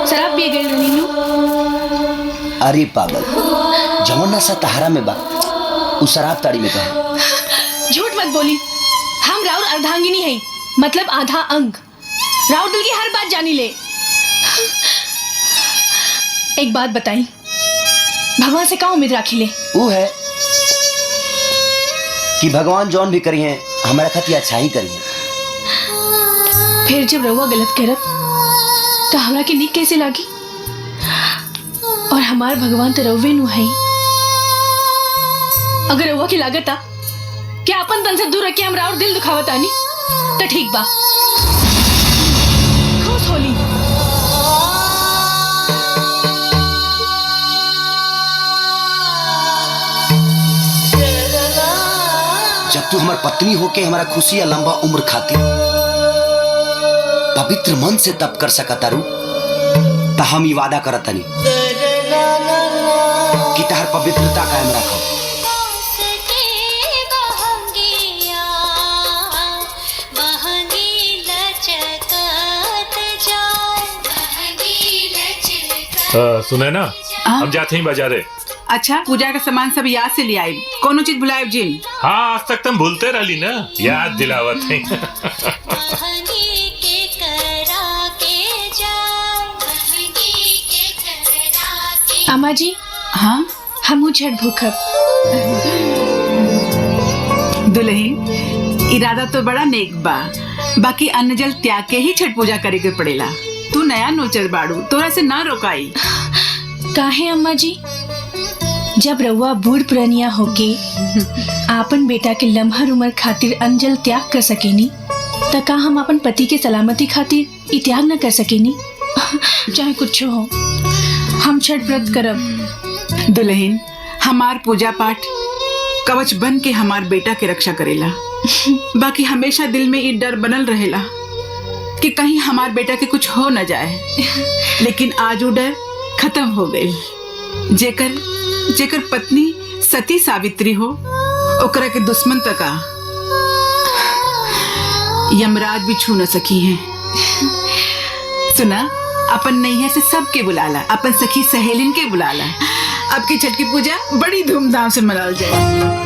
शराब पिए गए नीनू। अरे पागल, जमुना सा तहारा में बा, उस शराब ताड़ी में कहा। झूठ मत बोली, हम राउर अर्धांगिनी है, मतलब आधा अंग। राउर दिल की हर बात जानी ले। एक बात बताई, भगवान से क्या उम्मीद राखी ले? वो है कि भगवान जौन भी करी है हमारा खती अच्छा ही करी है। फिर जब रउआ गलत करत तो हमरा के नीक कैसे लागी? और हमार भगवान तो रउवे नु है। अगर रउआ की लागत आ कि अपन तन से दूर रख के हमरा और दिल दुखावत आनी तो ठीक बा, खुश होली। जब तू हमार पत्नी होके हमारा खुशी या लंबा उम्र खाती पवित्र मन से तप कर सकता रू, तो हम ये वादा करतनी कि तहर पवित्रता कायम रखो। सुने ना, हम जाते ही बाजारे। अच्छा, पूजा का सामान सब याद से ले आए, कोनो चीज भुलाए जिन? हाँ, आज तक तुम भूलते रही ना, याद दिलावत है। अम्मा जी, हाँ हमू झट भूखब। दुल्हन, इरादा तो बड़ा नेक बा, बाकी अन्न जल त्याग के ही छठ पूजा करे के पड़ेला। तू नया नोचर बाड़ू, तोरा से ना रोकाई। काहे अम्मा जी, जब रउआ बूढ़ पुरानिया होके आपन बेटा के लम्हर उम्र खातिर अंजल त्याग कर सकेनी, त का हम अपन पति के सलामती खातिर इ त्याग न कर सकेनी? चाहे कुछ हो, हम छठ व्रत करब। दुल्हन, हमार पूजा पाठ कवच बन के हमार बेटा के रक्षा करेला। बाकी हमेशा दिल में ये डर बनल रहेला कि कहीं हमार बेटा के कुछ हो न जाए। लेकिन आज वो डर खत्म हो गई। जेकर पत्नी सती सावित्री हो, ओकरा के दुश्मन तक यमराज भी छू न सकी हैं। सुना, अपन नैया से सबके बुलाला, अपन सखी सहेलिन के बुलाला। अब की छठ की पूजा बड़ी धूमधाम से मनाल जाए।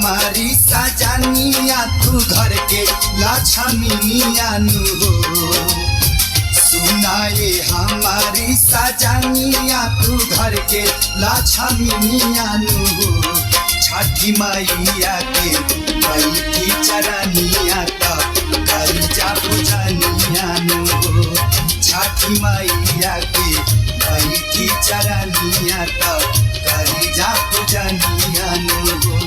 हमारी सजनिया तू घर के लक्ष्मीनिया नु हो सुनाए हमारी सजनिया तू घर के लक्ष्मीनिया नु हो छठी मैया के बैठी चरनिया तक करी जा पूजनिया नु हो छठी मैया के बैठी चरनिया तक करी जा पूजनिया नु हो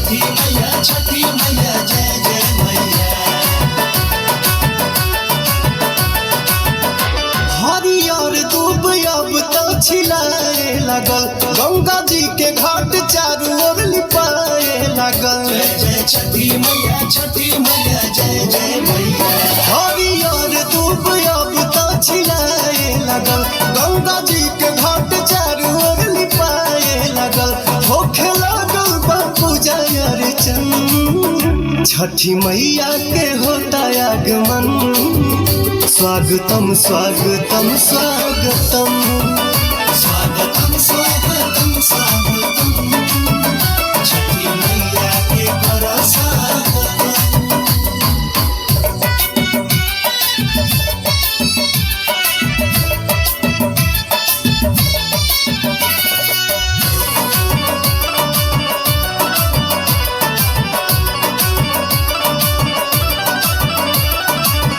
छठी मैया जय जय मैया। हरियर दूब अब तो छिलाए लगल, गंगा जी के घाट चारू ओर लिपाए लगल। जय जय छठी मैया जय जय मैया। हरियर दूब अब तो छिलाए लगल, गंगा जी के घाट चारू ओर लिपाए लगल। होखे लागल बा पूजा अर्चन, छठी मैया के होता आगमन। स्वागतम स्वागतम स्वागतम स्वागतम स्वागतम स्वागतम, छठी मैया के करो स्वागतम।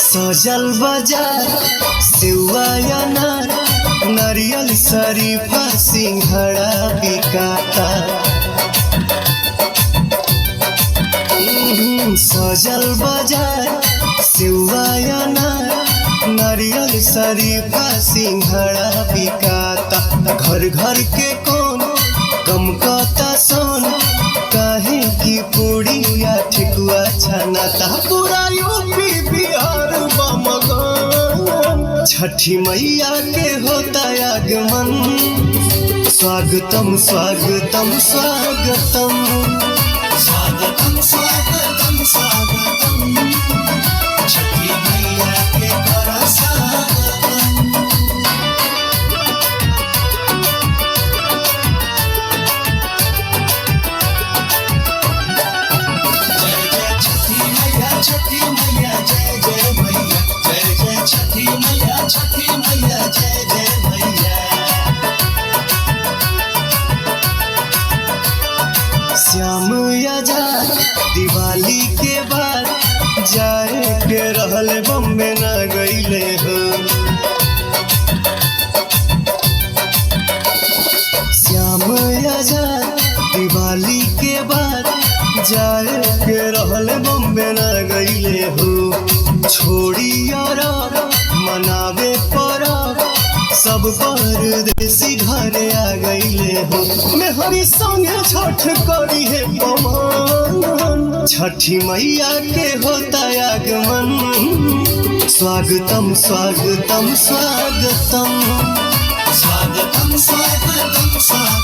सजल बाजार सेवा अनार, नारियल शरीफा सिंघड़ा बिकाता। सजल बाजार सेवा अनार, नारियल शरीफा सिंघड़ा बिकाता। घर घर के कौन कम कता सोन, काहे की पूड़िया ठेकुआ छनाता। पूरा यूपी बिहार बमगन, छठी मैया के होता आगमन। स्वागतम स्वागतम स्वागतम स्वागतम स्वागतम स्वागतम, छठी मैया के करो स्वागतम। छठी मैया जय जय मैया, जय जय छठी मैया जय जय मैया। श्याम आजाद दिवाली के बाद जाए के रहल बम्बे न गईले हो। श्याम आजाद दिवाली के बाद जाए के रहल बम्बे न गईले हो। छोड़ी अरब मनावे परब, सब परदेसी घरे आ गईले हो। मेहरी संगे छठ करी है पवन, छठी मैया के होता आगमन। स्वागतम स्वागतम स्वागतम स्वागतम स्वागतम स्वागतम।